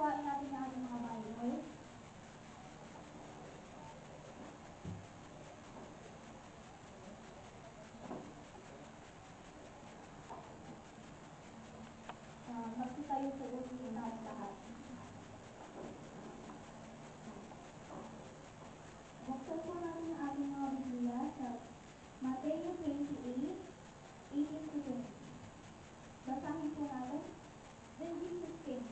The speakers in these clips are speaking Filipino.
unawain natin ang ating mga Bible. Magtitayo po ulit tayo lahat. Buksan po natin ang ating mga Biblia sa Matthew 28:18-20. Basahin po natin. Then Jesus came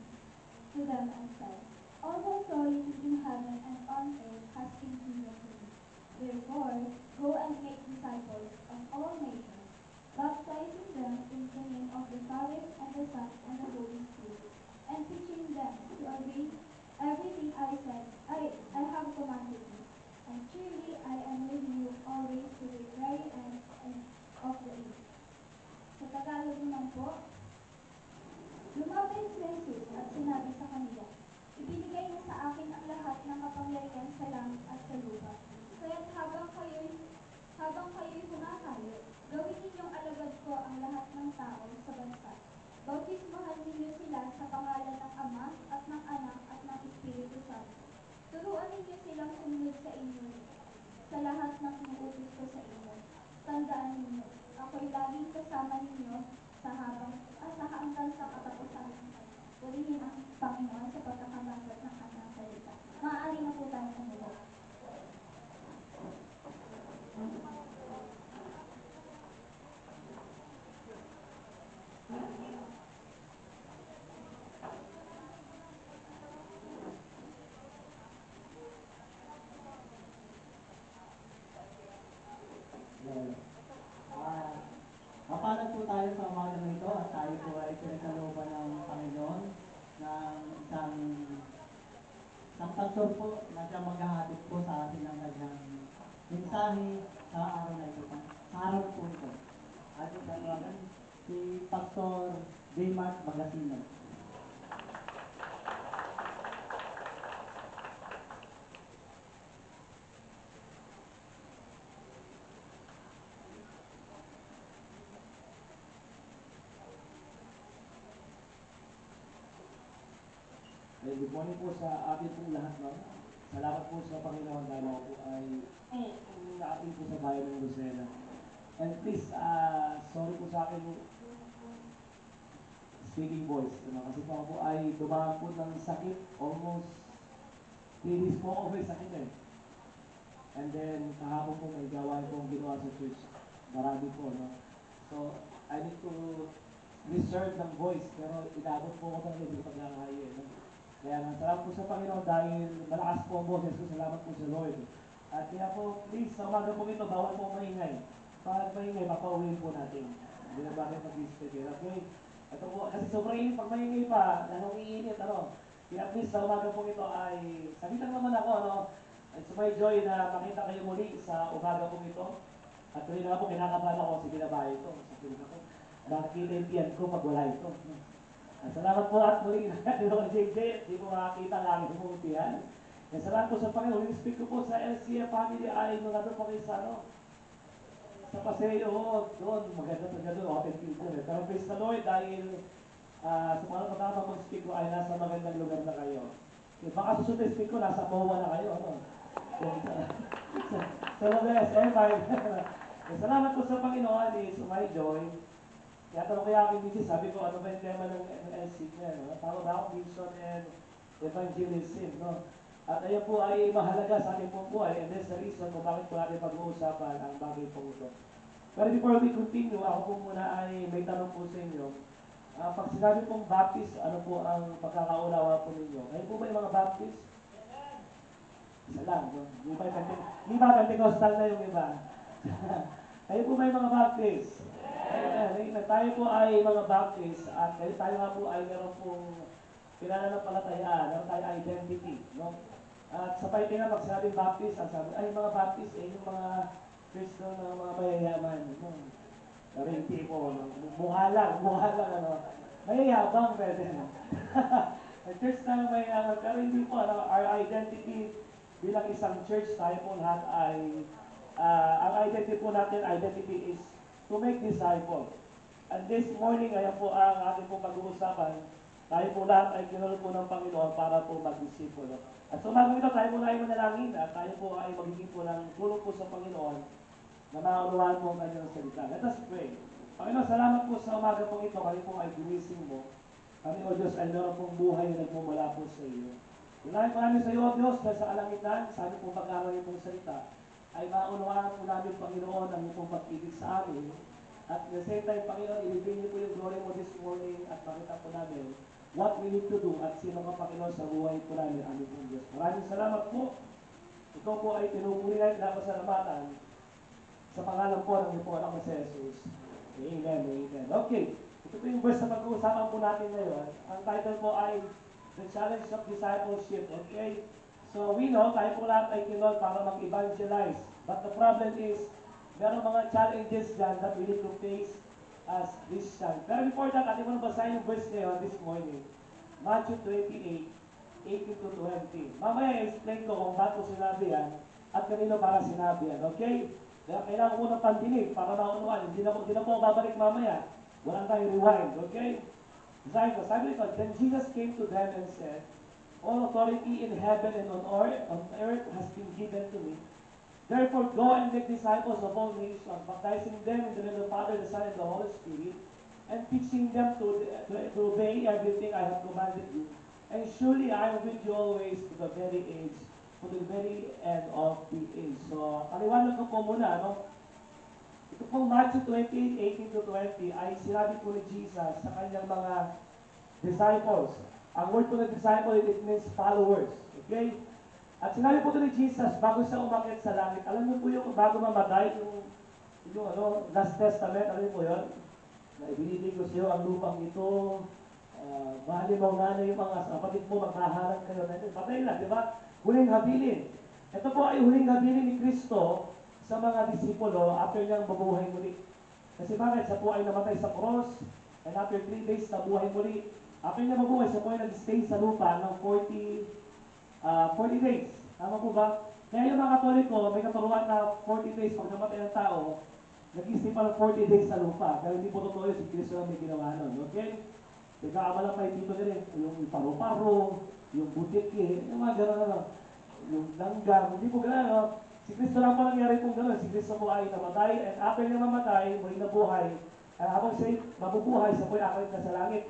to them and said, "All authority in heaven and on earth has been given to me. Therefore, go and make disciples of all nations, baptizing them in the name of the Father and the Son and the Holy Spirit, and teaching them to obey everything I said I have commanded you. And surely I am with you always to the very end of the age." Sa Tagalog naman po, lumapit si Jesus at sinabi sa kanila, "Ibinigay niya sa akin ang lahat ng kapangyarihan sa langit at sa lupa. Kaya't habang kayo'y humahalo, gawin ninyong alagad ko ang lahat ng tao sa bansa. Bautismahan ninyo sila sa pangalan ng Ama at ng Anak at ng Espiritu Santo. Turuan ninyo silang sumunod sa inyo sa lahat ng inuutos ko sa inyo. Tandaan ninyo, ako'y laging kasama ninyo sa hanggang sa katapusan ng panahon." Purihin ang Panginoon sa pagkakabanggap ng kanyang salita. Maaari na po tayong umupo. Mapalad po tayo sa umaga na ito at tayo po ay pinagkalooban ng Panginoon ng isang pastor po na siya maghahatid po sa atin ng kanyang mensahe sa araw na ito. Sa araw po ito. Ating tatawagan si Pastor Daymark Magasino. Good morning po sa ating pong lahat, no? Salamat po sa Panginoon dahil ako po ay naating po sa bayan ng Lucena. And please, sorry po sa akin speaking voice, kasi po ako po ay dumaan po ng sakit, almost 3 days po ako may sakit eh. And then, kahapon po may gawain po ang ginawa sa church. Marami po, no? So, I need to reserve ng voice, pero inabot po ako talaga hindi pagkakahayo, no? Kaya nga, salamat po sa Panginoon dahil malakas po ang boses ko. Salamat po sa Lord. At kaya po, please, sa umaga po ito, bawal po maingay. Pag maingay, papauwiin po natin. Hindi na bakit mag-isipin. Okay? Ito po, kasi sobrang init. Pag maingay pa, lalong iinit, ano? Kaya please, sa umaga po ito ay, sabi lang naman ako, ano? It's my joy na makita kayo muli sa umaga po ito. At tuloy na po, kinakabahan ako, sige na ba ito? Sabi ko, nakikita yung tiyan ko pag wala ito. Salamat po at muli natin ako JJ, di po makakita ang aking pumutihan. Salamat po sa Panginoon. Speak ko po sa LCA family ay mga doon po kayo sa sa Paseo, doon, maganda talaga doon, open field doon. Pero praise the Lord dahil sa mga katama mag-speak ko ay nasa magandang lugar na kayo. Baka susunod speak ko, nasa MOA na kayo, ano? Sa Lobes, salamat po sa Panginoon, is my joy. Kaya tanong kaya aking misis, sabi ko, ano ba yung tema ng LC niya, no? Tama ba ako, Vision and Evangelism, no? At ayan po ay mahalaga sa ating pong buhay, and that's the reason kung bakit po natin pag-uusapan ang bagay po ito. Pero before we continue, ako po muna ay may tanong po sa inyo. Pag sinabi pong baptist, ano po ang pagkakaunawa po ninyo? Ngayon po ba yung mga baptist? Isa lang, no? Di ba Pentecostal na yung iba? Kayo po ba yung mga baptist? Tayo po ay mga baptist at tayo nga po ay meron pong pinananampalatayaan, meron tayo identity, no? At sa paiti nga, pag sinabing baptist, ang sabi, ay mga baptist, yung mga Kristo ng mga mayayaman, no? Pero hindi po, no? Mukha lang, ano? Mayayabang, pwede, no? Church na mayayaman, pero hindi po, ano, our identity bilang isang church, tayo po lahat ay, ang identity po natin, identity is to make disciple. And this morning, ayan po ang ating pong pag-uusapan. tayo po lahat ay kinulong po ng Panginoon para po mag-disipulo. At sa umagang ito, tayo muna ay manalangin at tayo po ay magiging po ng tulong po sa Panginoon na maunawaan po ang kanyang salita. Let us pray. Panginoon, salamat po sa umaga pong ito. Kami po ay ginising mo. Kami, O Diyos, ay meron pong buhay na nagmumula po sa iyo. Ilahin po namin sa iyo, O Diyos, dahil sa kalangitan, sa aming pong pag-aaral ng pong salita, ay maunawaan po namin, Panginoon, ang iyong pong pag-ibig sa amin. At the same time, Panginoon, ilibig niyo po yung glory mo this morning at makita po namin what we need to do at sino ka, Panginoon, sa buhay po namin, aming pong Diyos. Maraming salamat po. Ikaw po ay pinupuri na pinapasalamatan sa pangalan po ng iyong anak na si Jesus. Amen, amen. Okay, ito po yung verse na pag-uusapan po natin ngayon. Ang title po ay The Challenge of Discipleship. Okay? So we know, tayo po lahat ay kinol para mag-evangelize. But the problem is, meron mga challenges dyan that we need to face as Christian. Pero before that, ating mo basahin yung verse ngayon this morning. Matthew 28:18-20. Mamaya explain ko kung ba't ko sinabi yan at kanino para sinabi yan. Okay? Kaya kailangan ko ng pandinig para maunawaan. Hindi na po babalik mamaya. Walang tayo rewind. Okay? Sabi ko, then Jesus came to them and said, all authority in heaven and on earth has been given to me. Therefore, go and make disciples of all nations, baptizing them in the name of the Father, the Son, and the Holy Spirit, and teaching them to obey everything I have commanded you. And surely I am with you always to the very end of the age. So, paliwanag ko po muna, no? Ito pong Matthew 28:18-20 ay sinabi po ni Jesus sa kanyang mga disciples. Ang word po ng disciple, it means followers. Okay? At sinabi po ito ni Jesus bago siya umakyat sa langit. Alam niyo po yung bago mamatay, yung Last Testament, alam niyo po yun? Na ibinibig ko sa iyo ang lupang ito, mahalin mo nga na yung mga kapatid mo, magmahalan kayo. Patay na, di ba? Huling habilin. Ito po ay huling habilin ni Kristo sa mga disipulo after niyang mabuhay muli. Kasi bakit? Siya po ay namatay sa cross, and after 3 days, nabuhay muli. After niya mabuhay, siya po ay nag-stay sa lupa ng 40 days. Tama po ba? Kaya yung mga Katoliko, may katuruan na 40 days pag namatay ng tao, nag-stay pa ng 40 days sa lupa. Pero hindi po totoo yun, si Kristo lang may ginawa nun. Okay? Nagkaamala pa yung dito na rin, yung paru-paro, yung butiki, yung mga gano'n, yung langgar, hindi po gano'n. Si Kristo lang po nangyari pong gano'n. Si Kristo po ay namatay, and after niya mamatay, muli nabuhay, at habang siya mabubuhay, siya po ay akit na sa langit.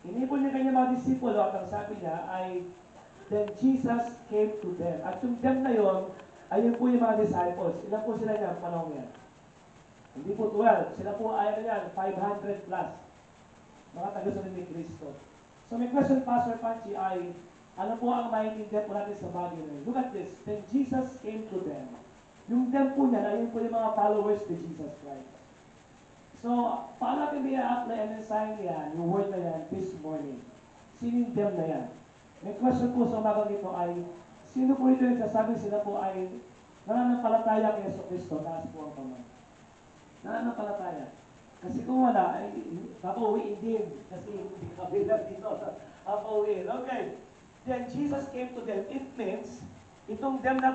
Inipon niya kanya mga disipulo at ang sabi niya ay, then Jesus came to them. At yung them na yon, ayun po yung mga disciples. Ilan po sila niya ang panahon yan? Hindi po 12. Sila po ay 500 plus. Mga taga-sunod ni Kristo. So may question, Pastor Panchi, ay ano po ang maintindihan po natin sa bagay na yun? Look at this. Then Jesus came to them. Yung them po niya, ayun po yung mga followers ni Jesus Christ. So, paano natin i-apply and assign yan, yung word na yan, this morning? Sino yung them na yan? May question po sa umagang ito ay, sino po ito yung sasabi sila po ay nananampalataya kay Yeso Cristo? Taas po ang kamay. Nananampalataya. Kasi kung wala, ay papauwiin din. Kasi hindi kabilang dito. Papauwiin. Okay. Then Jesus came to them. It means, itong them na